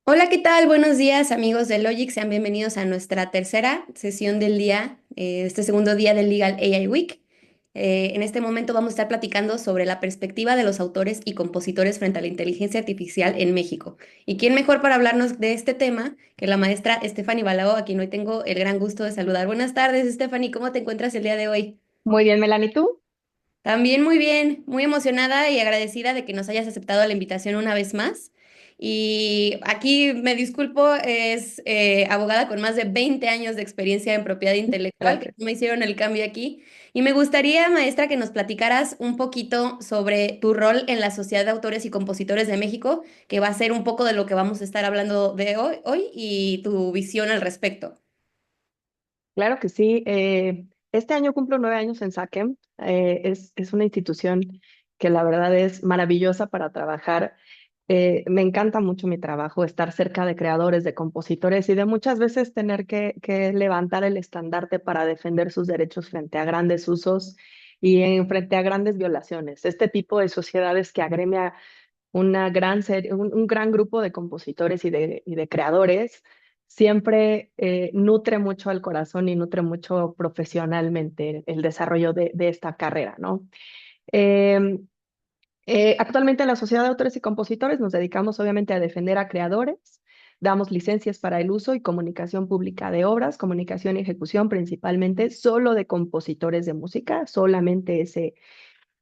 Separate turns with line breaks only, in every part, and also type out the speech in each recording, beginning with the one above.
Hola, ¿qué tal? Buenos días, amigos de Logic. Sean bienvenidos a nuestra tercera sesión del día, este segundo día del Legal AI Week. En este momento vamos a estar platicando sobre la perspectiva de los autores y compositores frente a la inteligencia artificial en México. ¿Y quién mejor para hablarnos de este tema que la maestra Stephanie Balao, a quien hoy tengo el gran gusto de saludar? Buenas tardes, Stephanie, ¿cómo te encuentras el día de hoy?
Muy bien, Melanie, ¿tú?
También muy bien, muy emocionada y agradecida de que nos hayas aceptado la invitación una vez más. Y aquí me disculpo, es abogada con más de 20 años de experiencia en propiedad intelectual, que
Gracias.
me hicieron el cambio aquí. Y me gustaría, maestra, que nos platicaras un poquito sobre tu rol en la Sociedad de Autores y Compositores de México, que va a ser un poco de lo que vamos a estar hablando de hoy y tu visión al respecto.
Claro que sí. Este año cumplo 9 años en SACEM. Es una institución que la verdad es maravillosa para trabajar. Me encanta mucho mi trabajo, estar cerca de creadores, de compositores y de muchas veces tener que levantar el estandarte para defender sus derechos frente a grandes usos frente a grandes violaciones. Este tipo de sociedades que agremia un gran grupo de compositores y de creadores, siempre nutre mucho al corazón y nutre mucho profesionalmente el desarrollo de esta carrera, ¿no? Eh, Actualmente en la Sociedad de Autores y Compositores nos dedicamos obviamente a defender a creadores, damos licencias para el uso y comunicación pública de obras, comunicación y ejecución principalmente solo de compositores de música, solamente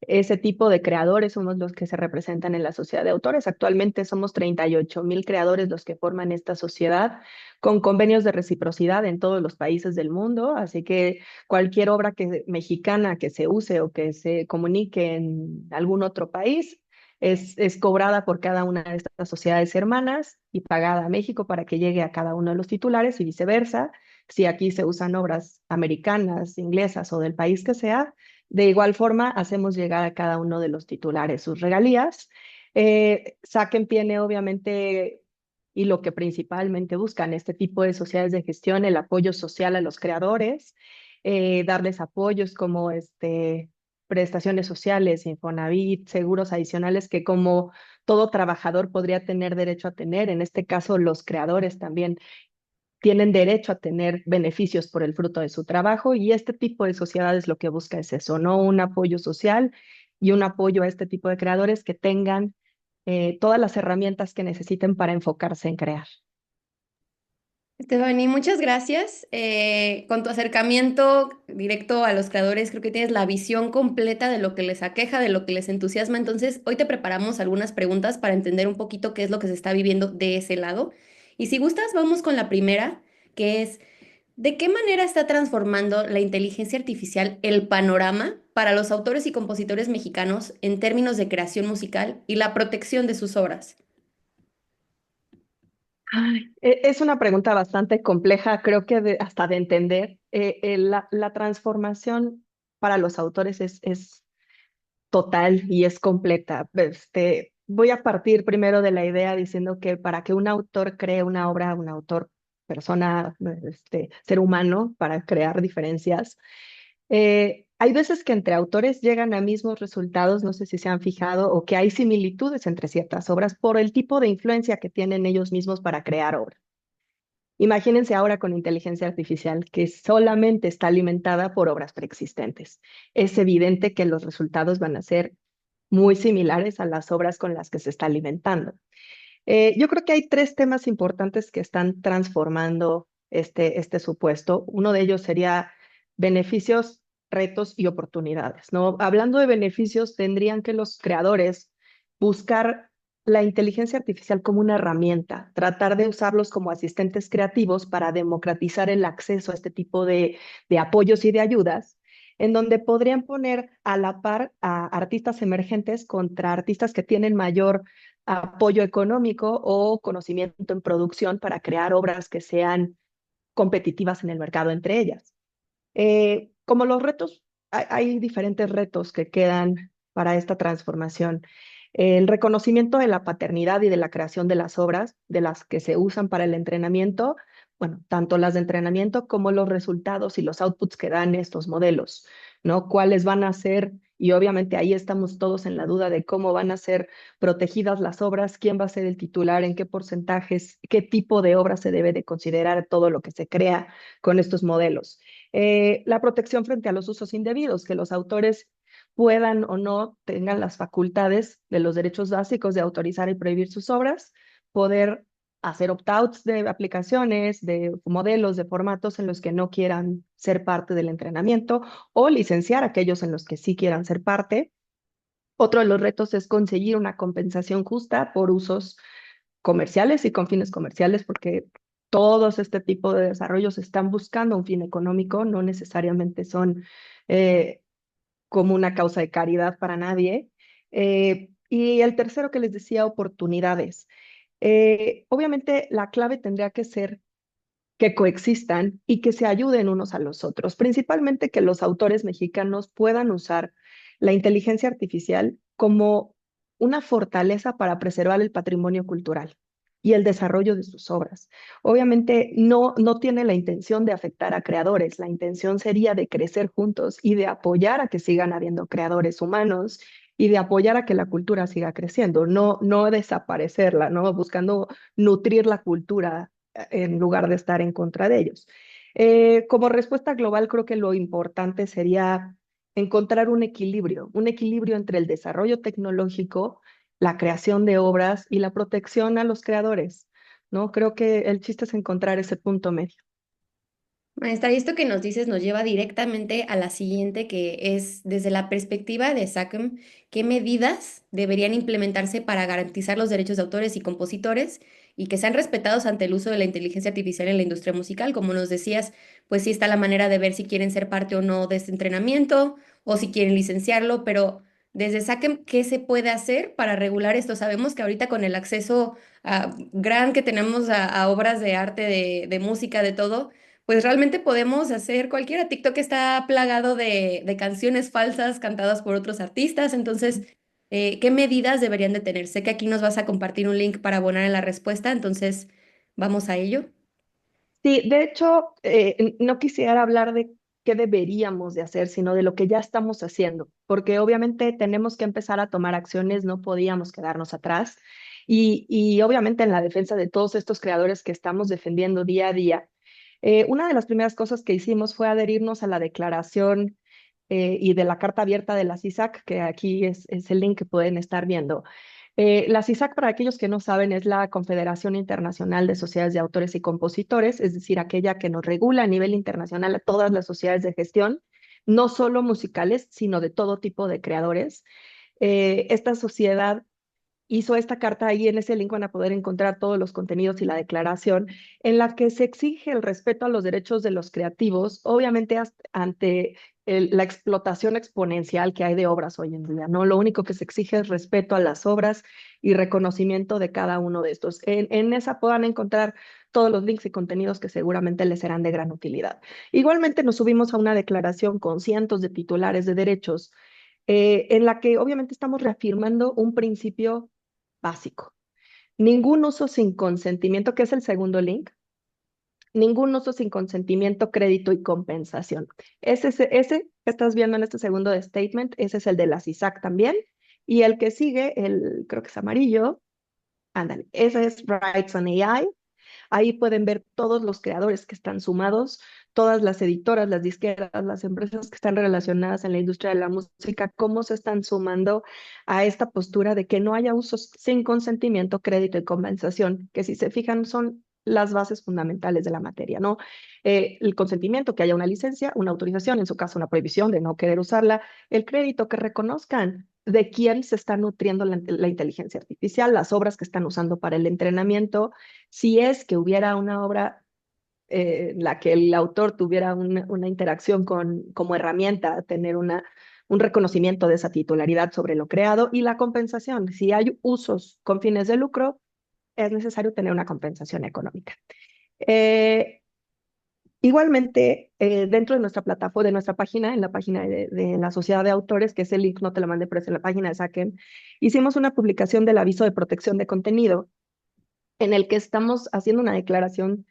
ese tipo de creadores somos los que se representan en la sociedad de autores. Actualmente somos 38,000 creadores los que forman esta sociedad con convenios de reciprocidad en todos los países del mundo. Así que cualquier obra mexicana que se use o que se comunique en algún otro país es cobrada por cada una de estas sociedades hermanas y pagada a México para que llegue a cada uno de los titulares y viceversa. Si aquí se usan obras americanas, inglesas o del país que sea, de igual forma, hacemos llegar a cada uno de los titulares sus regalías. Saquen tiene obviamente, y lo que principalmente buscan este tipo de sociedades de gestión, el apoyo social a los creadores, darles apoyos como prestaciones sociales, Infonavit, seguros adicionales que como todo trabajador podría tener derecho a tener. En este caso, los creadores también tienen derecho a tener beneficios por el fruto de su trabajo y este tipo de sociedades lo que busca es eso, ¿no? Un apoyo social y un apoyo a este tipo de creadores que tengan todas las herramientas que necesiten para enfocarse en crear.
Stephanie, muchas gracias. Con tu acercamiento directo a los creadores, creo que tienes la visión completa de lo que les aqueja, de lo que les entusiasma. Entonces, hoy te preparamos algunas preguntas para entender un poquito qué es lo que se está viviendo de ese lado. Y si gustas, vamos con la primera, que es, ¿de qué manera está transformando la inteligencia artificial el panorama para los autores y compositores mexicanos en términos de creación musical y la protección de sus obras?
Ay, es una pregunta bastante compleja, creo que hasta de entender. La transformación para los autores es total y es completa. Voy a partir primero de la idea diciendo que para que un autor cree una obra, un autor, persona, ser humano, para crear diferencias, hay veces que entre autores llegan a mismos resultados, no sé si se han fijado, o que hay similitudes entre ciertas obras por el tipo de influencia que tienen ellos mismos para crear obra. Imagínense ahora con inteligencia artificial que solamente está alimentada por obras preexistentes. Es evidente que los resultados van a ser muy similares a las obras con las que se está alimentando. Yo creo que hay tres temas importantes que están transformando este supuesto. Uno de ellos sería beneficios, retos y oportunidades, ¿no? Hablando de beneficios, tendrían que los creadores buscar la inteligencia artificial como una herramienta, tratar de usarlos como asistentes creativos para democratizar el acceso a este tipo de apoyos y de ayudas, en donde podrían poner a la par a artistas emergentes contra artistas que tienen mayor apoyo económico o conocimiento en producción para crear obras que sean competitivas en el mercado entre ellas. Como los retos, hay diferentes retos que quedan para esta transformación. El reconocimiento de la paternidad y de la creación de las obras, de las que se usan para el entrenamiento, bueno, tanto las de entrenamiento como los resultados y los outputs que dan estos modelos, ¿no? ¿Cuáles van a ser y obviamente ahí estamos todos en la duda de cómo van a ser protegidas las obras, quién va a ser el titular, en qué porcentajes, qué tipo de obra se debe de considerar todo lo que se crea con estos modelos. La protección frente a los usos indebidos, que los autores puedan o no tengan las facultades de los derechos básicos de autorizar y prohibir sus obras, poder hacer opt-outs de aplicaciones, de modelos, de formatos en los que no quieran ser parte del entrenamiento o licenciar aquellos en los que sí quieran ser parte. Otro de los retos es conseguir una compensación justa por usos comerciales y con fines comerciales, porque todos este tipo de desarrollos están buscando un fin económico, no necesariamente son eh, como una causa de caridad para nadie. Y el tercero que les decía, oportunidades. Obviamente la clave tendría que ser que coexistan y que se ayuden unos a los otros, principalmente que los autores mexicanos puedan usar la inteligencia artificial como una fortaleza para preservar el patrimonio cultural y el desarrollo de sus obras. Obviamente no tiene la intención de afectar a creadores, la intención sería de crecer juntos y de apoyar a que sigan habiendo creadores humanos y de apoyar a que la cultura siga creciendo, no desaparecerla, ¿no? Buscando nutrir la cultura en lugar de estar en contra de ellos. Como respuesta global, creo que lo importante sería encontrar un equilibrio entre el desarrollo tecnológico, la creación de obras y la protección a los creadores, ¿no? Creo que el chiste es encontrar ese punto medio.
Maestra, y esto que nos dices nos lleva directamente a la siguiente, que es desde la perspectiva de SACM, ¿qué medidas deberían implementarse para garantizar los derechos de autores y compositores y que sean respetados ante el uso de la inteligencia artificial en la industria musical? Como nos decías, pues sí está la manera de ver si quieren ser parte o no de este entrenamiento o si quieren licenciarlo, pero desde SACM, ¿qué se puede hacer para regular esto? Sabemos que ahorita con el acceso gran que tenemos a obras de arte, de música, de todo, pues realmente podemos hacer cualquiera. TikTok está plagado de canciones falsas cantadas por otros artistas. Entonces, ¿qué medidas deberían de tener? Sé que aquí nos vas a compartir un link para abonar en la respuesta, entonces vamos a ello.
Sí, de hecho, no quisiera hablar de qué deberíamos de hacer, sino de lo que ya estamos haciendo, porque obviamente tenemos que empezar a tomar acciones, no podíamos quedarnos atrás. Y obviamente en la defensa de todos estos creadores que estamos defendiendo día a día, una de las primeras cosas que hicimos fue adherirnos a la declaración y de la carta abierta de la CISAC, que aquí es el link que pueden estar viendo. La CISAC, para aquellos que no saben, es la Confederación Internacional de Sociedades de Autores y Compositores, es decir, aquella que nos regula a nivel internacional a todas las sociedades de gestión, no solo musicales, sino de todo tipo de creadores. Esta sociedad hizo esta carta, ahí en ese link van a poder encontrar todos los contenidos y la declaración en la que se exige el respeto a los derechos de los creativos, obviamente ante la explotación exponencial que hay de obras hoy en día, ¿no? Lo único que se exige es respeto a las obras y reconocimiento de cada uno de estos. En esa puedan encontrar todos los links y contenidos que seguramente les serán de gran utilidad. Igualmente nos subimos a una declaración con cientos de titulares de derechos en la que obviamente estamos reafirmando un principio básico. Ningún uso sin consentimiento, que es el segundo link, ningún uso sin consentimiento, crédito y compensación. Ese que estás viendo en este segundo statement, ese es el de la CISAC también. Y el que sigue, creo que es amarillo, ándale, ese es Rights on AI. Ahí pueden ver todos los creadores que están sumados, todas las editoras, las disqueras, las empresas que están relacionadas en la industria de la música, cómo se están sumando a esta postura de que no haya usos sin consentimiento, crédito y compensación, que si se fijan son las bases fundamentales de la materia, ¿no? El consentimiento, que haya una licencia, una autorización, en su caso una prohibición de no querer usarla, el crédito, que reconozcan de quién se está nutriendo la inteligencia artificial, las obras que están usando para el entrenamiento, si es que hubiera una obra en la que el autor tuviera una interacción como herramienta, tener un reconocimiento de esa titularidad sobre lo creado y la compensación. Si hay usos con fines de lucro, es necesario tener una compensación económica. Eh, Igualmente, dentro de nuestra plataforma, de nuestra página, en la página de la Sociedad de Autores, que es el link, no te lo mandé, pero es en la página de Saquen, hicimos una publicación del aviso de protección de contenido en el que estamos haciendo una declaración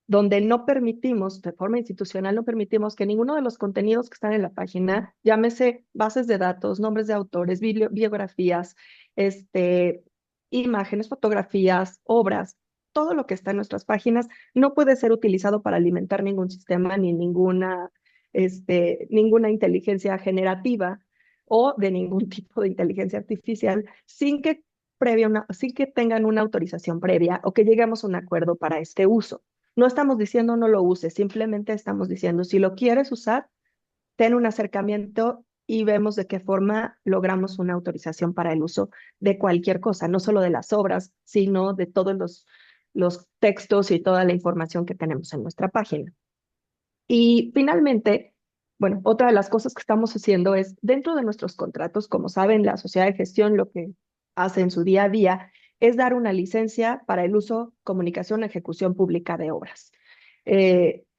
donde no permitimos, de forma institucional, no permitimos que ninguno de los contenidos que están en la página, llámese bases de datos, nombres de autores, bibliografías, este, imágenes, fotografías, obras, todo lo que está en nuestras páginas no puede ser utilizado para alimentar ningún sistema ni ninguna inteligencia generativa o de ningún tipo de inteligencia artificial sin que tengan una autorización previa o que lleguemos a un acuerdo para este uso. No estamos diciendo no lo uses, simplemente estamos diciendo si lo quieres usar, ten un acercamiento y vemos de qué forma logramos una autorización para el uso de cualquier cosa, no solo de las obras, sino de todos los textos y toda la información que tenemos en nuestra página. Y finalmente, bueno, otra de las cosas que estamos haciendo es, dentro de nuestros contratos, como saben, la sociedad de gestión lo que hace en su día a día es dar una licencia para el uso, comunicación, ejecución pública de obras.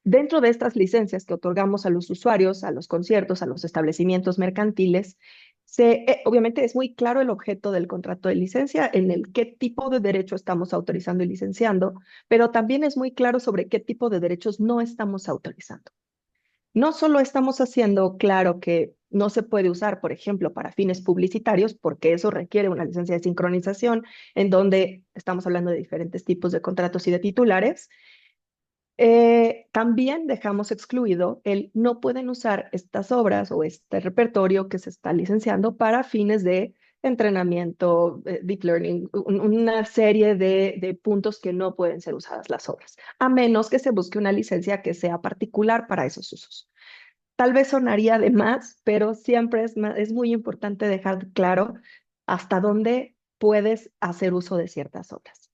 Dentro de estas licencias que otorgamos a los usuarios, a los conciertos, a los establecimientos mercantiles, obviamente es muy claro el objeto del contrato de licencia, en el qué tipo de derecho estamos autorizando y licenciando, pero también es muy claro sobre qué tipo de derechos no estamos autorizando. No solo estamos haciendo claro que no se puede usar, por ejemplo, para fines publicitarios, porque eso requiere una licencia de sincronización, en donde estamos hablando de diferentes tipos de contratos y de titulares. También dejamos excluido el no pueden usar estas obras o este repertorio que se está licenciando para fines de entrenamiento, deep learning, una serie de puntos que no pueden ser usadas las obras, a menos que se busque una licencia que sea particular para esos usos. Tal vez sonaría de más, pero siempre es muy importante dejar claro hasta dónde puedes hacer uso de ciertas obras.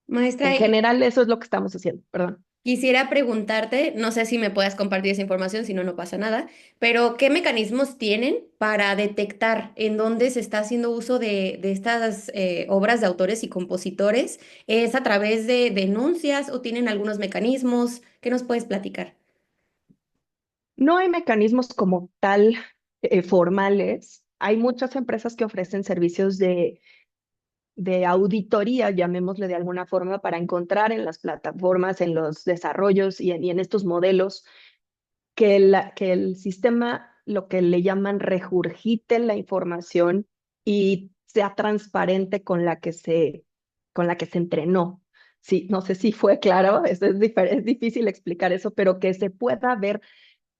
Maestra,
En general, eso es lo que estamos haciendo, perdón.
quisiera preguntarte, no sé si me puedas compartir esa información, si no, no pasa nada, pero ¿qué mecanismos tienen para detectar en dónde se está haciendo uso de estas obras de autores y compositores? ¿Es a través de denuncias o tienen algunos mecanismos? ¿Qué nos puedes platicar?
No hay mecanismos como tal formales. Hay muchas empresas que ofrecen servicios de auditoría, llamémosle de alguna forma, para encontrar en las plataformas, en los desarrollos y en estos modelos que el sistema, lo que le llaman, regurgite la información y sea transparente con la que se entrenó. Sí, no sé si fue claro, es difícil explicar eso, pero que se pueda ver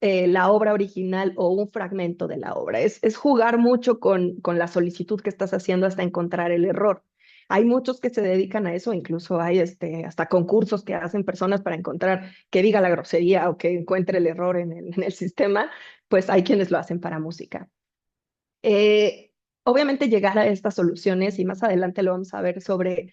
la obra original o un fragmento de la obra. Es jugar mucho con la solicitud que estás haciendo hasta encontrar el error. Hay muchos que se dedican a eso, incluso hay hasta concursos que hacen personas para encontrar que diga la grosería o que encuentre el error en el sistema, pues hay quienes lo hacen para música. Eh, Obviamente llegar a estas soluciones, y más adelante lo vamos a ver sobre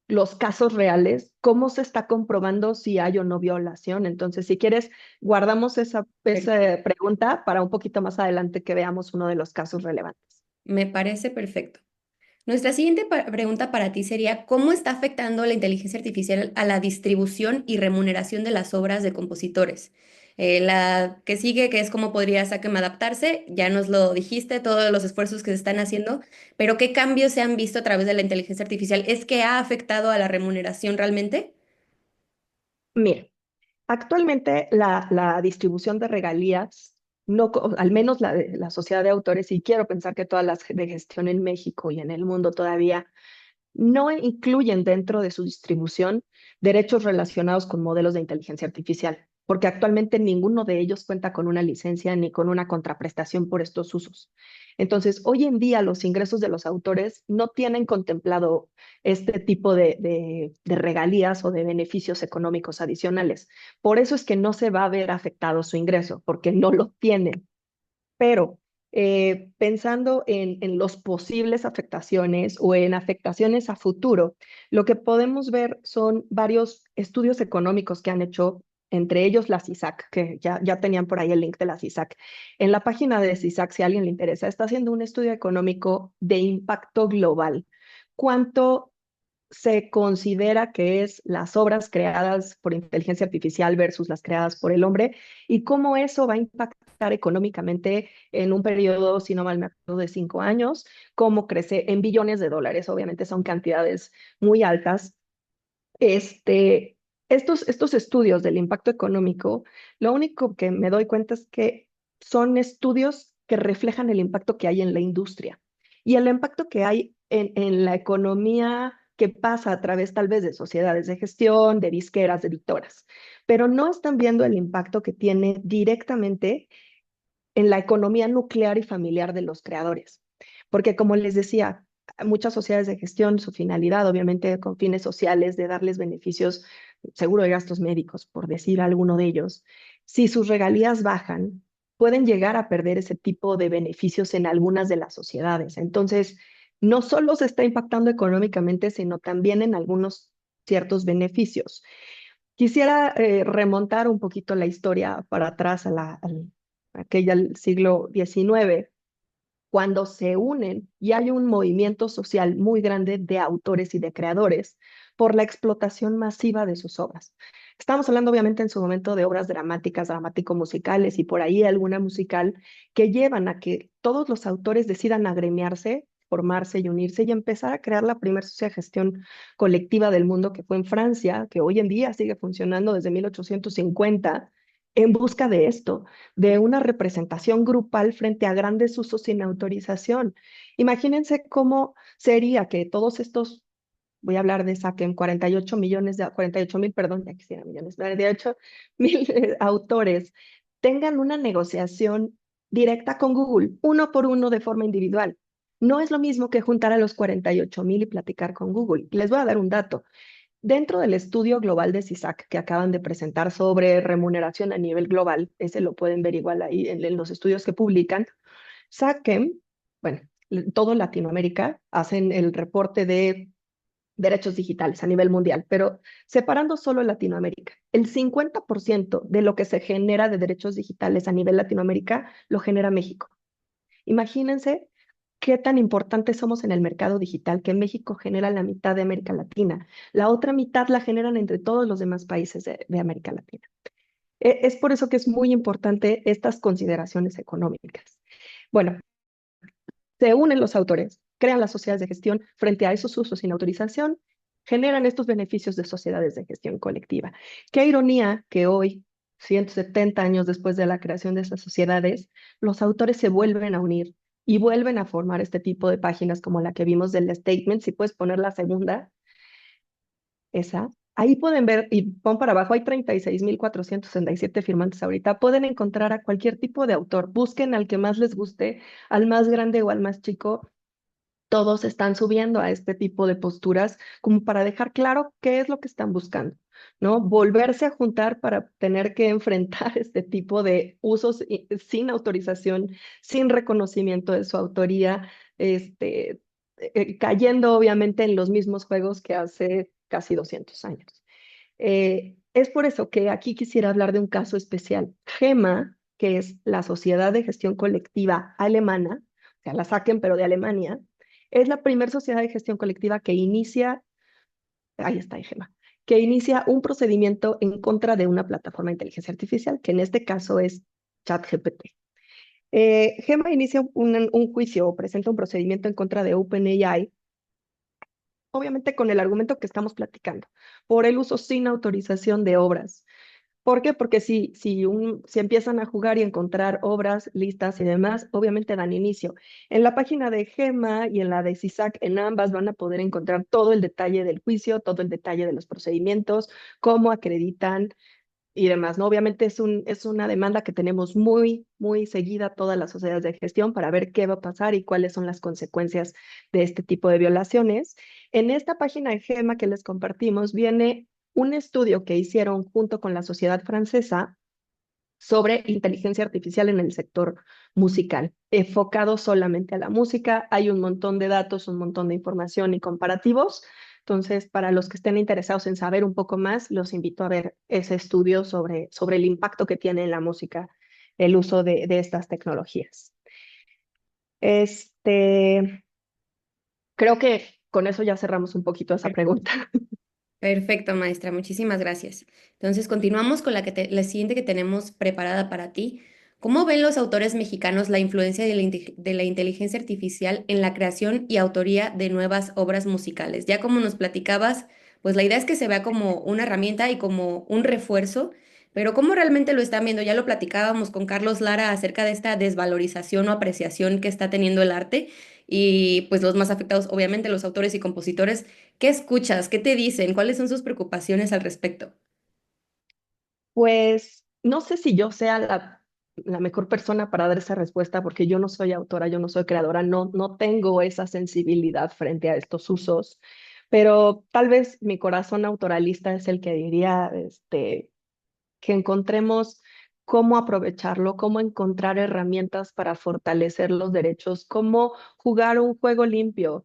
los casos reales, cómo se está comprobando si hay o no violación. Entonces, si quieres, guardamos esa pregunta para un poquito más adelante que veamos uno de los casos relevantes.
Me parece perfecto. Nuestra siguiente pregunta para ti sería, ¿cómo está afectando la inteligencia artificial a la distribución y remuneración de las obras de compositores? La que sigue, que es cómo podría Sakem adaptarse, ya nos lo dijiste, todos los esfuerzos que se están haciendo, pero ¿qué cambios se han visto a través de la inteligencia artificial? ¿Es que ha afectado a la remuneración realmente?
Mira, actualmente la distribución de regalías, no, al menos la de la sociedad de autores, y quiero pensar que todas las de gestión en México y en el mundo todavía no incluyen dentro de su distribución derechos relacionados con modelos de inteligencia artificial, porque actualmente ninguno de ellos cuenta con una licencia ni con una contraprestación por estos usos. Entonces, hoy en día los ingresos de los autores no tienen contemplado este tipo de regalías o de beneficios económicos adicionales. Por eso es que no se va a ver afectado su ingreso, porque no lo tienen. Pero pensando en los posibles afectaciones o en afectaciones a futuro, lo que podemos ver son varios estudios económicos que han hecho, entre ellos la CISAC, que ya tenían por ahí el link de la CISAC. En la página de CISAC, si a alguien le interesa, está haciendo un estudio económico de impacto global. ¿Cuánto se considera que es las obras creadas por inteligencia artificial versus las creadas por el hombre y cómo eso va a impactar económicamente en un periodo, si no mal me acuerdo, de 5 años, cómo crece en billones de dólares? Obviamente son cantidades muy altas. Este, estos estudios del impacto económico, lo único que me doy cuenta es que son estudios que reflejan el impacto que hay en la industria y el impacto que hay en la economía que pasa a través tal vez de sociedades de gestión, de disqueras, de editoras, pero no están viendo el impacto que tiene directamente en la economía nuclear y familiar de los creadores. Porque como les decía, muchas sociedades de gestión, su finalidad, obviamente con fines sociales, de darles beneficios, seguro de gastos médicos, por decir alguno de ellos, si sus regalías bajan, pueden llegar a perder ese tipo de beneficios en algunas de las sociedades. Entonces, no solo se está impactando económicamente, sino también en algunos ciertos beneficios. Quisiera remontar un poquito la historia para atrás aquella al siglo XIX, cuando se unen y hay un movimiento social muy grande de autores y de creadores por la explotación masiva de sus obras. Estamos hablando obviamente en su momento de obras dramáticas, dramático-musicales y por ahí alguna musical que llevan a que todos los autores decidan agremiarse, formarse y unirse y empezar a crear la primera sociedad de gestión colectiva del mundo que fue en Francia, que hoy en día sigue funcionando desde 1850 en busca de esto, de una representación grupal frente a grandes usos sin autorización. Imagínense cómo sería que todos estos, voy a hablar de Saken, 48 millones de, 48 mil, perdón, ya quisiera millones, 48 mil autores, tengan una negociación directa con Google, uno por uno de forma individual. No es lo mismo que juntar a los 48 mil y platicar con Google. Les voy a dar un dato. Dentro del estudio global de CISAC que acaban de presentar sobre remuneración a nivel global, ese lo pueden ver igual ahí en los estudios que publican, SACEM, bueno, todo Latinoamérica hacen el reporte de derechos digitales a nivel mundial, pero separando solo Latinoamérica, el 50% de lo que se genera de derechos digitales a nivel Latinoamérica lo genera México. Imagínense qué tan importantes somos en el mercado digital, que México genera la mitad de América Latina. La otra mitad la generan entre todos los demás países de América Latina. Es por eso que es muy importante estas consideraciones económicas. Bueno, se unen los autores, crean las sociedades de gestión frente a esos usos sin autorización, generan estos beneficios de sociedades de gestión colectiva. Qué ironía que hoy, 170 años después de la creación de estas sociedades, los autores se vuelven a unir y vuelven a formar este tipo de páginas como la que vimos del statement. Si puedes poner la segunda, esa. Ahí pueden ver, y pon para abajo, hay 36.467 firmantes ahorita. Pueden encontrar a cualquier tipo de autor. Busquen al que más les guste, al más grande o al más chico. Todos están subiendo a este tipo de posturas como para dejar claro qué es lo que están buscando, ¿no? Volverse a juntar para tener que enfrentar este tipo de usos sin autorización, sin reconocimiento de su autoría, cayendo obviamente en los mismos juegos que hace casi 200 años. Es por eso que aquí quisiera hablar de un caso especial. GEMA, que es la Sociedad de Gestión Colectiva Alemana, o sea, la saquen, pero de Alemania, es la primera sociedad de gestión colectiva que inicia, ahí está, GEMA, que inicia un procedimiento en contra de una plataforma de inteligencia artificial, que en este caso es ChatGPT. GEMA inicia un juicio o presenta un procedimiento en contra de OpenAI, obviamente con el argumento que estamos platicando, por el uso sin autorización de obras. ¿Por qué? Porque si empiezan a jugar y encontrar obras, listas y demás, obviamente dan inicio. En la página de GEMA y en la de CISAC, en ambas van a poder encontrar todo el detalle del juicio, todo el detalle de los procedimientos, cómo acreditan y demás, ¿no? Obviamente es una demanda que tenemos muy, muy seguida todas las sociedades de gestión para ver qué va a pasar y cuáles son las consecuencias de este tipo de violaciones. En esta página de GEMA que les compartimos viene un estudio que hicieron junto con la Sociedad Francesa sobre inteligencia artificial en el sector musical, enfocado solamente a la música. Hay un montón de datos, un montón de información y comparativos. Entonces, para los que estén interesados en saber un poco más, los invito a ver ese estudio sobre el impacto que tiene en la música el uso de estas tecnologías. Este, creo que con eso ya cerramos un poquito esa pregunta.
Perfecto, maestra, muchísimas gracias. Entonces, continuamos con la siguiente que tenemos preparada para ti. ¿Cómo ven los autores mexicanos la influencia de la inteligencia artificial en la creación y autoría de nuevas obras musicales? Ya como nos platicabas, pues la idea es que se vea como una herramienta y como un refuerzo, pero ¿cómo realmente lo están viendo? Ya lo platicábamos con Carlos Lara acerca de esta desvalorización o apreciación que está teniendo el arte y pues los más afectados, obviamente, los autores y compositores. ¿Qué escuchas? ¿Qué te dicen? ¿Cuáles son sus preocupaciones al respecto?
Pues no sé si yo sea la mejor persona para dar esa respuesta porque yo no soy autora, yo no soy creadora, no tengo esa sensibilidad frente a estos usos, pero tal vez mi corazón autoralista es el que diría que encontremos cómo aprovecharlo, cómo encontrar herramientas para fortalecer los derechos, cómo jugar un juego limpio,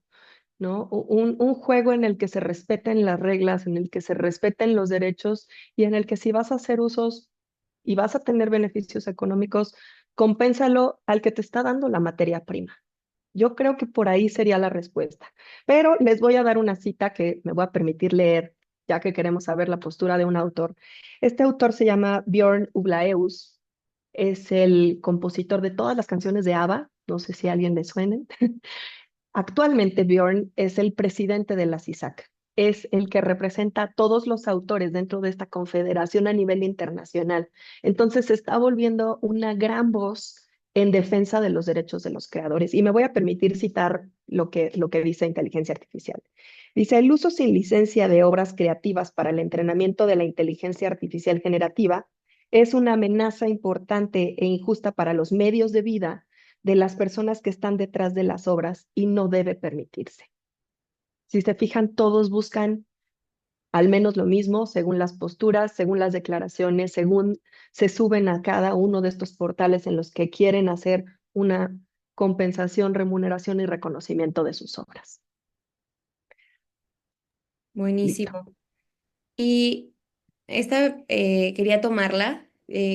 ¿no? Un juego en el que se respeten las reglas, en el que se respeten los derechos y en el que si vas a hacer usos y vas a tener beneficios económicos, compénsalo al que te está dando la materia prima. Yo creo que por ahí sería la respuesta. Pero les voy a dar una cita que me voy a permitir leer, ya que queremos saber la postura de un autor. Este autor se llama Björn Ublaeus, es el compositor de todas las canciones de ABBA, no sé si a alguien le suene. Actualmente Björn es el presidente de la CISAC, es el que representa a todos los autores dentro de esta confederación a nivel internacional. Entonces se está volviendo una gran voz en defensa de los derechos de los creadores. Y me voy a permitir citar lo que dice inteligencia artificial. Dice, el uso sin licencia de obras creativas para el entrenamiento de la inteligencia artificial generativa es una amenaza importante e injusta para los medios de vida de las personas que están detrás de las obras y no debe permitirse. Si se fijan, todos buscan al menos lo mismo, según las posturas, según las declaraciones, según se suben a cada uno de estos portales en los que quieren hacer una compensación, remuneración y reconocimiento de sus obras. Listo.
Buenísimo. Y esta quería tomarla.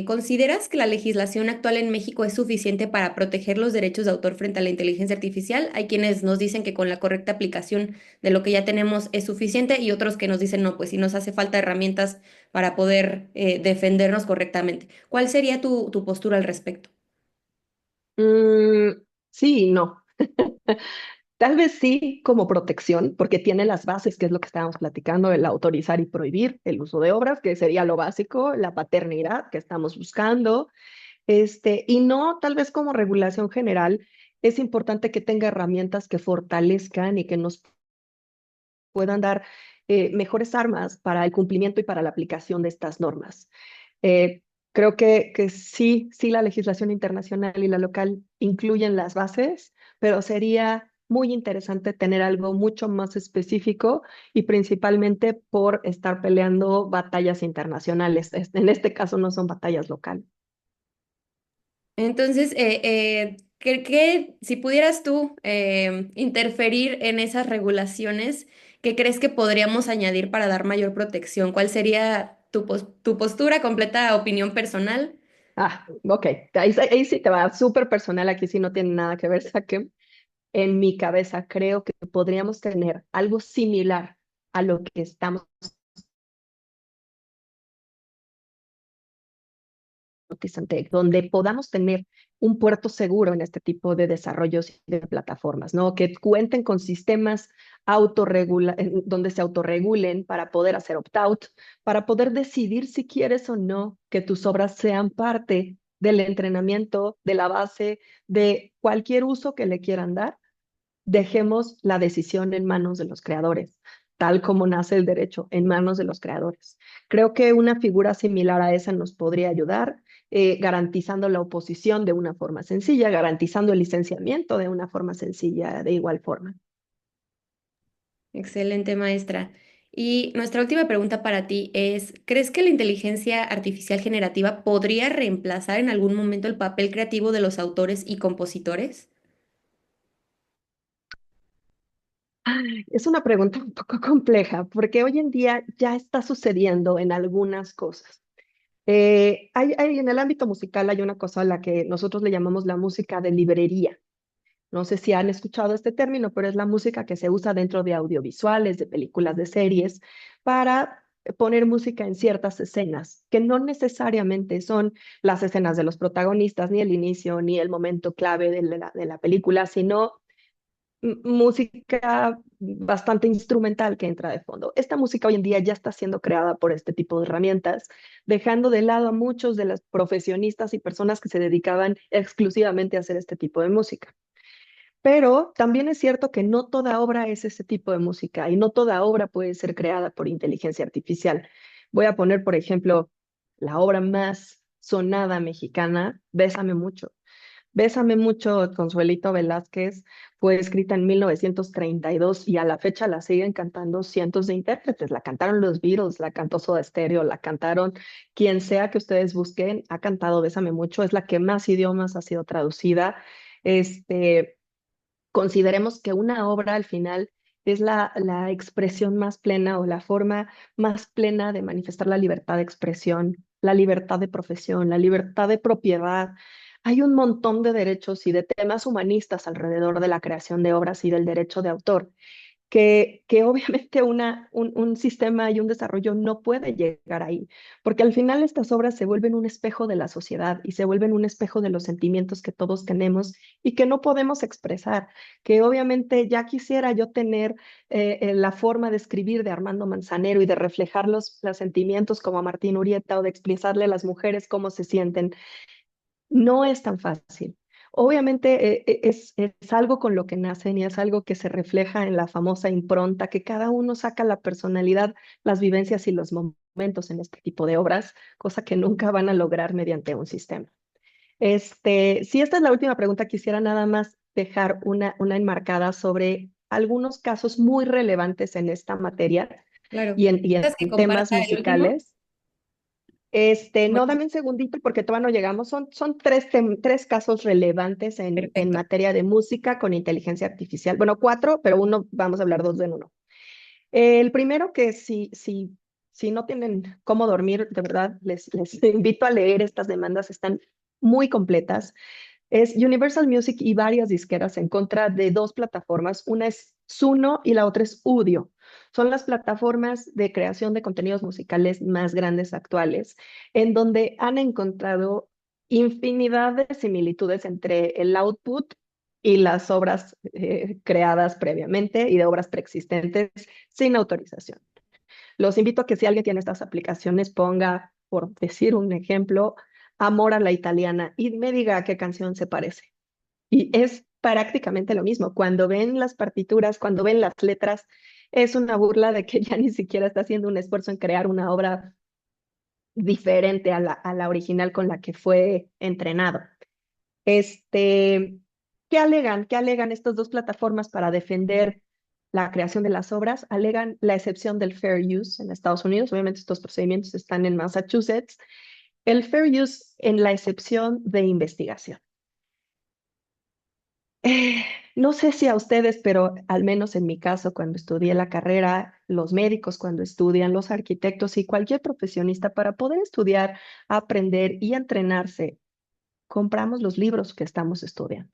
¿Consideras que la legislación actual en México es suficiente para proteger los derechos de autor frente a la inteligencia artificial? Hay quienes nos dicen que con la correcta aplicación de lo que ya tenemos es suficiente y otros que nos dicen no, pues si nos hace falta herramientas para poder defendernos correctamente. ¿Cuál sería tu postura al respecto?
Sí y no. Tal vez sí como protección, porque tiene las bases, que es lo que estábamos platicando, el autorizar y prohibir el uso de obras, que sería lo básico, la paternidad que estamos buscando, y no tal vez como regulación general, es importante que tenga herramientas que fortalezcan y que nos puedan dar mejores armas para el cumplimiento y para la aplicación de estas normas. Eh, Creo que sí, sí la legislación internacional y la local incluyen las bases, pero sería muy interesante tener algo mucho más específico y principalmente por estar peleando batallas internacionales. En este caso no son batallas locales.
Entonces, si pudieras tú interferir en esas regulaciones, ¿qué crees que podríamos añadir para dar mayor protección? ¿Cuál sería tu postura, completa opinión personal?
Ok, ahí sí te va súper personal, aquí sí no tiene nada que ver, Saque. En mi cabeza creo que podríamos tener algo similar a lo que estamos utilizando, donde podamos tener un puerto seguro en este tipo de desarrollos y de plataformas, ¿no? Que cuenten con sistemas donde se autorregulen para poder hacer opt-out, para poder decidir si quieres o no que tus obras sean parte del entrenamiento, de la base, de cualquier uso que le quieran dar. Dejemos la decisión en manos de los creadores, tal como nace el derecho, en manos de los creadores. Creo que una figura similar a esa nos podría ayudar, garantizando la oposición de una forma sencilla, garantizando el licenciamiento de una forma sencilla de igual forma.
Excelente, maestra. Y nuestra última pregunta para ti es, ¿crees que la inteligencia artificial generativa podría reemplazar en algún momento el papel creativo de los autores y compositores?
Es una pregunta un poco compleja porque hoy en día ya está sucediendo en algunas cosas. En el ámbito musical hay una cosa a la que nosotros le llamamos la música de librería. No sé si han escuchado este término, pero es la música que se usa dentro de audiovisuales, de películas, de series, para poner música en ciertas escenas, que no necesariamente son las escenas de los protagonistas, ni el inicio, ni el momento clave de la película, sino música bastante instrumental que entra de fondo. Esta música hoy en día ya está siendo creada por este tipo de herramientas, dejando de lado a muchos de los profesionistas y personas que se dedicaban exclusivamente a hacer este tipo de música. Pero también es cierto que no toda obra es ese tipo de música y no toda obra puede ser creada por inteligencia artificial. Voy a poner, por ejemplo, la obra más sonada mexicana, Bésame mucho. Bésame mucho, Consuelito Velázquez, fue escrita en 1932 y a la fecha la siguen cantando cientos de intérpretes. La cantaron los Beatles, la cantó Soda Stereo, la cantaron quien sea que ustedes busquen, ha cantado Bésame mucho, es la que más idiomas ha sido traducida. Este, Consideremos que una obra al final es la expresión más plena o la forma más plena de manifestar la libertad de expresión, la libertad de profesión, la libertad de propiedad. Hay un montón de derechos y de temas humanistas alrededor de la creación de obras y del derecho de autor que obviamente un sistema y un desarrollo no puede llegar ahí, porque al final estas obras se vuelven un espejo de la sociedad y se vuelven un espejo de los sentimientos que todos tenemos y que no podemos expresar, que obviamente ya quisiera yo tener la forma de escribir de Armando Manzanero y de reflejar los sentimientos como a Martín Urieta o de expresarle a las mujeres cómo se sienten. No es tan fácil. Obviamente es algo con lo que nacen y es algo que se refleja en la famosa impronta, que cada uno saca la personalidad, las vivencias y los momentos en este tipo de obras, cosa que nunca van a lograr mediante un sistema. Si esta es la última pregunta, quisiera nada más dejar una enmarcada sobre algunos casos muy relevantes en esta materia
Claro.
y en
¿Quieres que
temas
comparta el último?
musicales. No,
Bueno,
dame un segundito porque todavía no llegamos. Son tres casos relevantes en
perfecto.
materia de música con inteligencia artificial. Bueno, cuatro, pero uno, vamos a hablar dos en uno. El primero que si no tienen cómo dormir, de verdad, les invito a leer estas demandas, están muy completas. Es Universal Music y varias disqueras en contra de dos plataformas. Una es Suno y la otra es Udio. Son las plataformas de creación de contenidos musicales más grandes actuales, en donde han encontrado infinidad de similitudes entre el output y las obras creadas previamente y de obras preexistentes sin autorización. Los invito a que si alguien tiene estas aplicaciones, ponga, por decir un ejemplo, Amor a la Italiana y me diga a qué canción se parece. Y es prácticamente lo mismo. Cuando ven las partituras, cuando ven las letras, es una burla de que ya ni siquiera está haciendo un esfuerzo en crear una obra diferente a la original con la que fue entrenado. Este, ¿Qué alegan? ¿Qué alegan estas dos plataformas para defender la creación de las obras? Alegan la excepción del fair use en Estados Unidos. Obviamente estos procedimientos están en Massachusetts. El fair use en la excepción de investigación. Eh, no sé si a ustedes, pero al menos en mi caso, cuando estudié la carrera, los médicos cuando estudian, los arquitectos y cualquier profesionista, para poder estudiar, aprender y entrenarse, compramos los libros que estamos estudiando.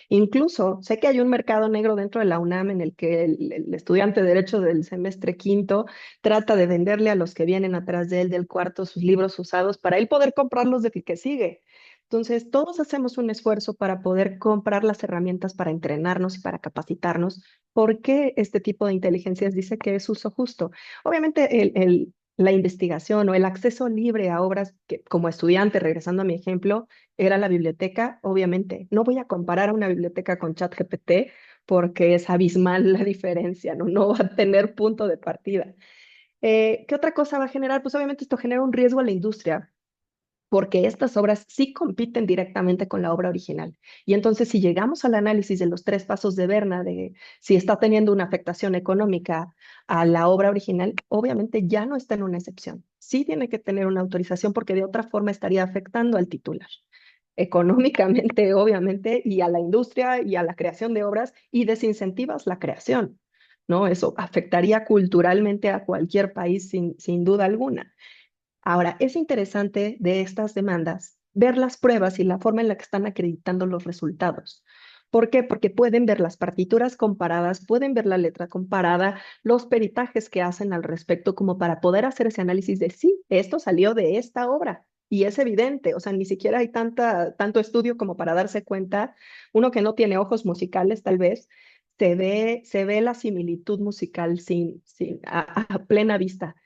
Incluso sé que hay un mercado negro dentro de la UNAM en el que el estudiante de Derecho del semestre quinto trata de venderle a los que vienen atrás de él del cuarto sus libros usados para él poder comprarlos del que sigue. Entonces, todos hacemos un esfuerzo para poder comprar las herramientas para entrenarnos y para capacitarnos. ¿Por qué este tipo de inteligencias dice que es uso justo? Obviamente, la investigación o el acceso libre a obras que, como estudiante, regresando a mi ejemplo, era la biblioteca, obviamente. No voy a comparar una biblioteca con ChatGPT porque es abismal la diferencia, ¿no? No va a tener punto de partida. ¿Qué otra cosa va a generar? Pues obviamente esto genera un riesgo a la industria porque estas obras sí compiten directamente con la obra original. Y entonces, si llegamos al análisis de los tres pasos de Berna, de si está teniendo una afectación económica a la obra original, obviamente ya no está en una excepción. Sí tiene que tener una autorización porque de otra forma estaría afectando al titular económicamente, obviamente, y a la industria y a la creación de obras y desincentivas la creación, ¿no? Eso afectaría culturalmente a cualquier país sin duda alguna. Ahora, es interesante de estas demandas ver las pruebas y la forma en la que están acreditando los resultados. ¿Por qué? Porque pueden ver las partituras comparadas, pueden ver la letra comparada, los peritajes que hacen al respecto, como para poder hacer ese análisis de sí, esto salió de esta obra. Y es evidente, o sea, ni siquiera hay tanto estudio como para darse cuenta, uno que no tiene ojos musicales tal vez, se ve la similitud musical a plena vista.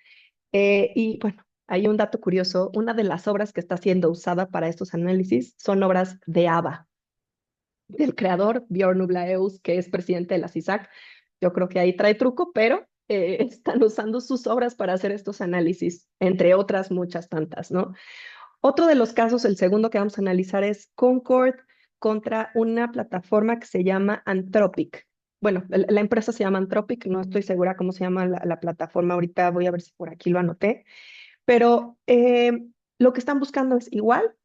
Y bueno, hay un dato curioso, una de las obras que está siendo usada para estos análisis son obras de ABBA, del creador Björn Ulvaeus, que es presidente de la CISAC. Yo creo que ahí trae truco, pero están usando sus obras para hacer estos análisis, entre otras muchas tantas, ¿no? Otro de los casos, el segundo que vamos a analizar es Concord contra una plataforma que se llama Anthropic. Bueno, la empresa se llama Anthropic, no estoy segura cómo se llama la plataforma ahorita, voy a ver si por aquí lo anoté, pero lo que están buscando es igual,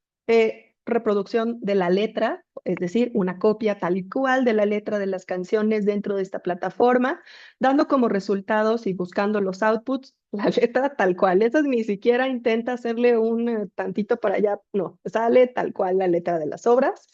reproducción de la letra, es decir, una copia tal y cual de la letra de las canciones dentro de esta plataforma, dando como resultados y buscando los outputs la letra tal cual. Esa ni siquiera intenta hacerle un tantito para allá, no, sale tal cual la letra de las obras.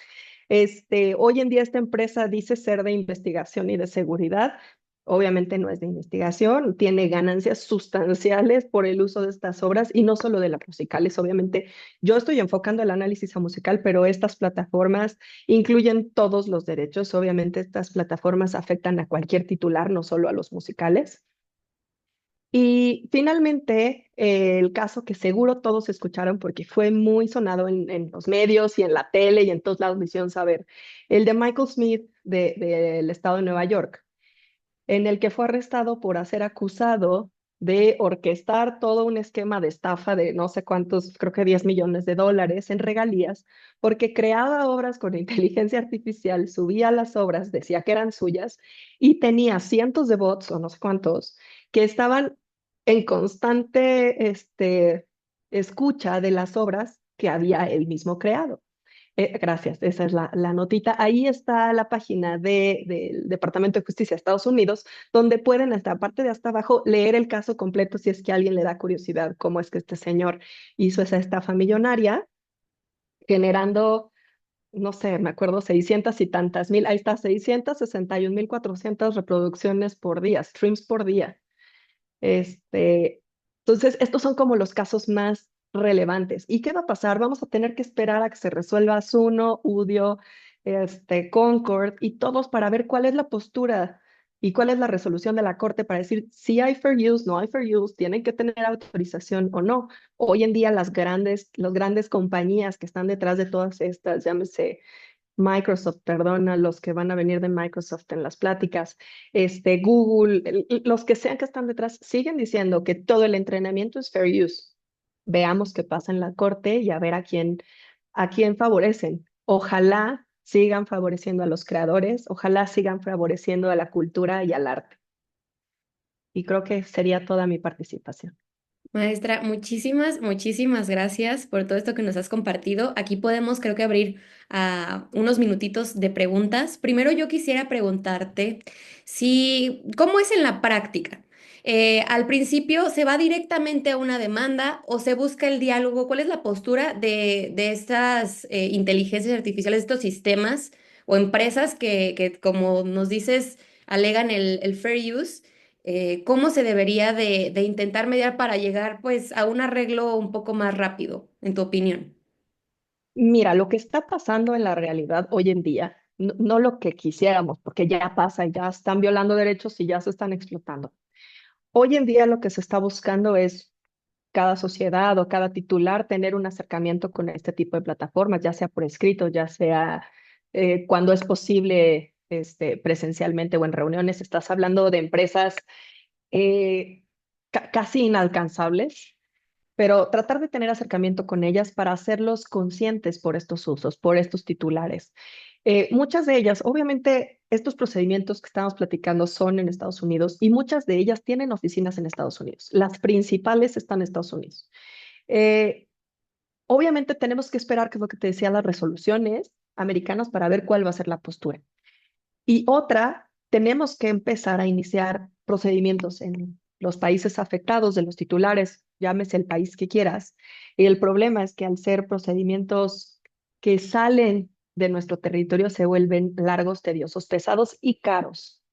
Hoy en día esta empresa dice ser de investigación y de seguridad. Obviamente no es de investigación, tiene ganancias sustanciales por el uso de estas obras y no solo de las musicales. Obviamente yo estoy enfocando el análisis a musical, pero estas plataformas incluyen todos los derechos. Obviamente estas plataformas afectan a cualquier titular, no solo a los musicales. Y finalmente, el caso que seguro todos escucharon porque fue muy sonado en los medios y en la tele y en todos lados me hicieron saber, el de Michael Smith del estado de Nueva York, en el que fue arrestado por ser acusado de orquestar todo un esquema de estafa de no sé cuántos, creo que 10 millones de dólares en regalías, porque creaba obras con inteligencia artificial, subía las obras, decía que eran suyas y tenía cientos de bots o no sé cuántos que estaban en constante escucha de las obras que había él mismo creado. Gracias, esa es la notita. Ahí está la página del Departamento de Justicia de Estados Unidos, donde pueden, hasta aparte de hasta abajo, leer el caso completo si es que a alguien le da curiosidad cómo es que este señor hizo esa estafa millonaria, generando, no sé, me acuerdo, 600 y tantas mil, ahí está, 661.400 reproducciones por día, streams por día. Este, entonces, estos son como los casos más relevantes. ¿Y qué va a pasar? Vamos a tener que esperar a que se resuelva Suno, Udio, Concord y todos para ver cuál es la postura y cuál es la resolución de la Corte para decir si hay fair use, no hay fair use, tienen que tener autorización o no. Hoy en día las grandes compañías que están detrás de todas estas, llámese Microsoft, perdona, los que van a venir de Microsoft en las pláticas, Google, los que sean que están detrás, siguen diciendo que todo el entrenamiento es fair use. Veamos qué pasa en la corte y a ver a quién favorecen. Ojalá sigan favoreciendo a los creadores, ojalá sigan favoreciendo a la cultura y al arte. Y creo que sería toda mi participación.
Maestra, muchísimas gracias por todo esto que nos has compartido. Aquí podemos, creo que, abrir unos minutitos de preguntas. Primero, yo quisiera preguntarte si, ¿cómo es en la práctica? ¿Al principio se va directamente a una demanda o se busca el diálogo? ¿Cuál es la postura de estas inteligencias artificiales, estos sistemas o empresas que, como nos dices, alegan el fair use? ¿Cómo se debería de intentar mediar para llegar pues a un arreglo un poco más rápido, en tu opinión?
Mira, lo que está pasando en la realidad hoy en día, no lo que quisiéramos, porque ya pasa, ya están violando derechos y ya se están explotando. Hoy en día lo que se está buscando es cada sociedad o cada titular tener un acercamiento con este tipo de plataformas, ya sea por escrito, ya sea cuando es posible presencialmente o en reuniones. Estás hablando de empresas eh, casi inalcanzables, pero tratar de tener acercamiento con ellas para hacerlos conscientes por estos usos, por estos titulares. Muchas de ellas, obviamente, estos procedimientos que estamos platicando son en Estados Unidos y muchas de ellas tienen oficinas en Estados Unidos. Las principales están en Estados Unidos. Eh, Obviamente tenemos que esperar, que es lo que te decía, las resoluciones americanas para ver cuál va a ser la postura. Y otra, tenemos que empezar a iniciar procedimientos en los países afectados de los titulares, llámese el país que quieras. Y el problema es que al ser procedimientos que salen de nuestro territorio se vuelven largos, tediosos, pesados y caros.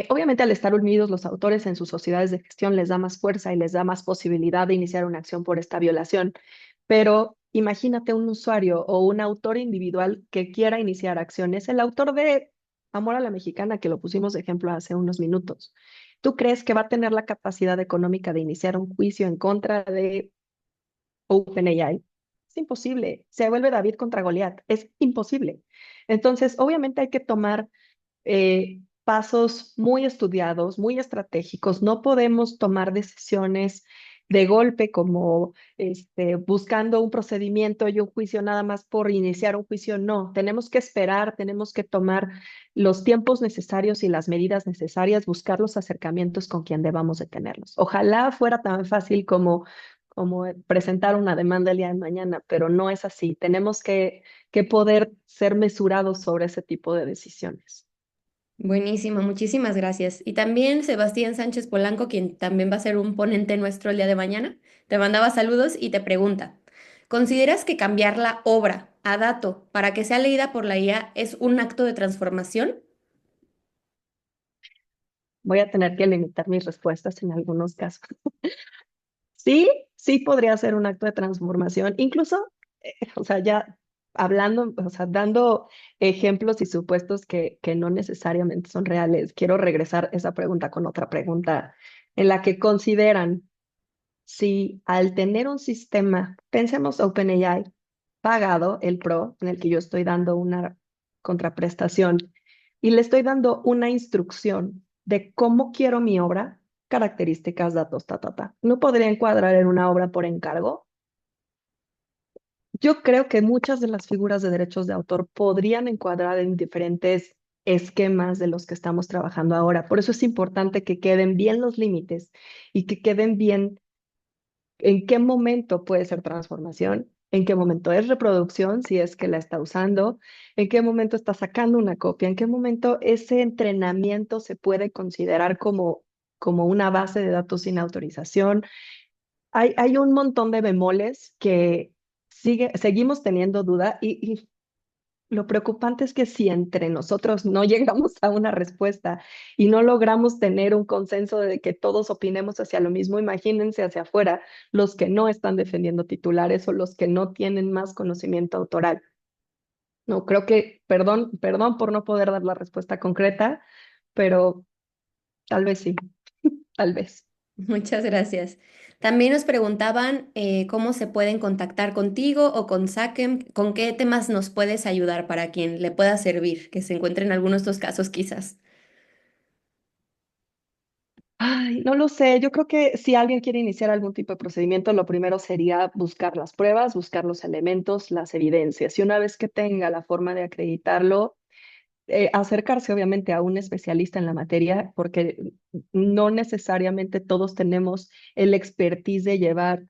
Obviamente al estar unidos los autores en sus sociedades de gestión les da más fuerza y les da más posibilidad de iniciar una acción por esta violación. Pero imagínate un usuario o un autor individual que quiera iniciar acciones. El autor de amor a la mexicana, que lo pusimos de ejemplo hace unos minutos. ¿Tú crees que va a tener la capacidad económica de iniciar un juicio en contra de OpenAI? Es imposible. Se vuelve David contra Goliat. Es imposible. Entonces, obviamente hay que tomar pasos muy estudiados, muy estratégicos. No podemos tomar decisiones de golpe como buscando un procedimiento y un juicio nada más por iniciar un juicio. No, tenemos que esperar, tenemos que tomar los tiempos necesarios y las medidas necesarias, buscar los acercamientos con quien debamos de tenerlos. Ojalá fuera tan fácil como presentar una demanda el día de mañana, pero no es así. Tenemos que poder ser mesurados sobre ese tipo de decisiones.
Buenísimo, muchísimas gracias. Y también Sebastián Sánchez Polanco, quien también va a ser un ponente nuestro el día de mañana, te mandaba saludos y te pregunta, ¿consideras que cambiar la obra a dato para que sea leída por la IA es un acto de transformación?
Voy a tener que limitar mis respuestas en algunos casos. Sí, sí podría ser un acto de transformación, incluso, o sea, ya hablando, o sea, dando ejemplos y supuestos que no necesariamente son reales, quiero regresar esa pregunta con otra pregunta en la que consideran si al tener un sistema, pensemos OpenAI, pagado, el Pro, en el que yo estoy dando una contraprestación y le estoy dando una instrucción de cómo quiero mi obra, características, datos, ¿No podría encuadrar en una obra por encargo? Yo creo que muchas de las figuras de derechos de autor podrían encuadrar en diferentes esquemas de los que estamos trabajando ahora. Por eso es importante que queden bien los límites y que queden bien en qué momento puede ser transformación, en qué momento es reproducción, si es que la está usando, en qué momento está sacando una copia, en qué momento ese entrenamiento se puede considerar como una base de datos sin autorización. Hay un montón de bemoles que seguimos teniendo duda y lo preocupante es que si entre nosotros no llegamos a una respuesta y no logramos tener un consenso de que todos opinemos hacia lo mismo, imagínense hacia afuera los que no están defendiendo titulares o los que no tienen más conocimiento autoral. No, creo que, perdón por no poder dar la respuesta concreta, pero tal vez sí, tal vez.
Muchas gracias. También nos preguntaban cómo se pueden contactar contigo o con Sakem, con qué temas nos puedes ayudar para quien le pueda servir, que se encuentre en alguno de estos casos quizás.
Ay, no lo sé, yo creo que si alguien quiere iniciar algún tipo de procedimiento, lo primero sería buscar las pruebas, buscar los elementos, las evidencias. Y una vez que tenga la forma de acreditarlo, acercarse obviamente a un especialista en la materia, porque no necesariamente todos tenemos el expertise de llevar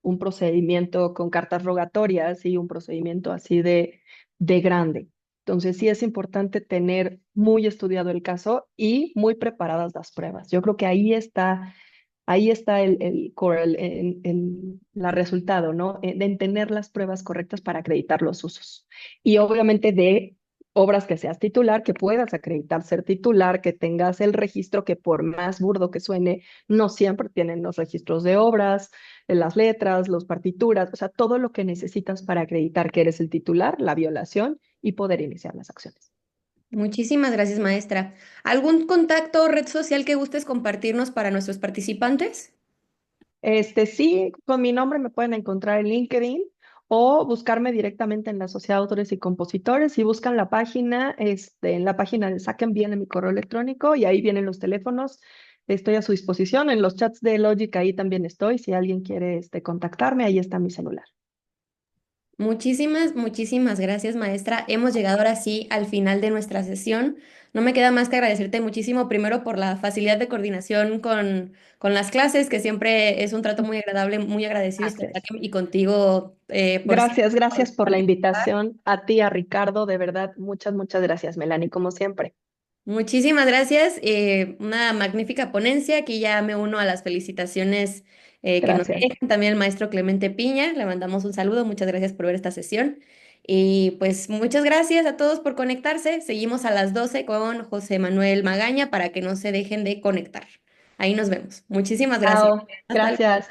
un procedimiento con cartas rogatorias y un procedimiento así de grande. Entonces sí es importante tener muy estudiado el caso y muy preparadas las pruebas. Yo creo que ahí está el core, la resultado, ¿no? En tener las pruebas correctas para acreditar los usos. Y obviamente de obras que seas titular, que puedas acreditar ser titular, que tengas el registro, que por más burdo que suene, no siempre tienen los registros de obras, las letras, las partituras, o sea, todo lo que necesitas para acreditar que eres el titular, la violación y poder iniciar las acciones.
Muchísimas gracias, maestra. ¿Algún contacto o red social que gustes compartirnos para nuestros participantes?
Sí, con mi nombre me pueden encontrar en LinkedIn o buscarme directamente en la Sociedad de Autores y Compositores. Si buscan la página, en la página de Saquen viene mi correo electrónico y ahí vienen los teléfonos. Estoy a su disposición. En los chats de Logic ahí también estoy. Si alguien quiere contactarme, ahí está mi celular.
Muchísimas gracias, maestra. Hemos llegado ahora sí al final de nuestra sesión. No me queda más que agradecerte muchísimo, primero por la facilidad de coordinación con las clases, que siempre es un trato muy agradable, muy agradecidos con
Gracias.
Sakem y contigo por siempre
Gracias por la
participar.
invitación. A ti, a Ricardo, de verdad, muchas gracias, Melanie, como siempre.
Muchísimas gracias. Una magnífica ponencia. Aquí ya me uno a las felicitaciones que nos
Gracias.
dejan también el maestro Clemente Piña. Le mandamos un saludo. Muchas gracias por ver esta sesión. Y pues muchas gracias a todos por conectarse. Seguimos a las 12 con José Manuel Magaña para que no se dejen de conectar. Ahí nos vemos. Muchísimas gracias.
Chao.
Hasta luego.
Gracias.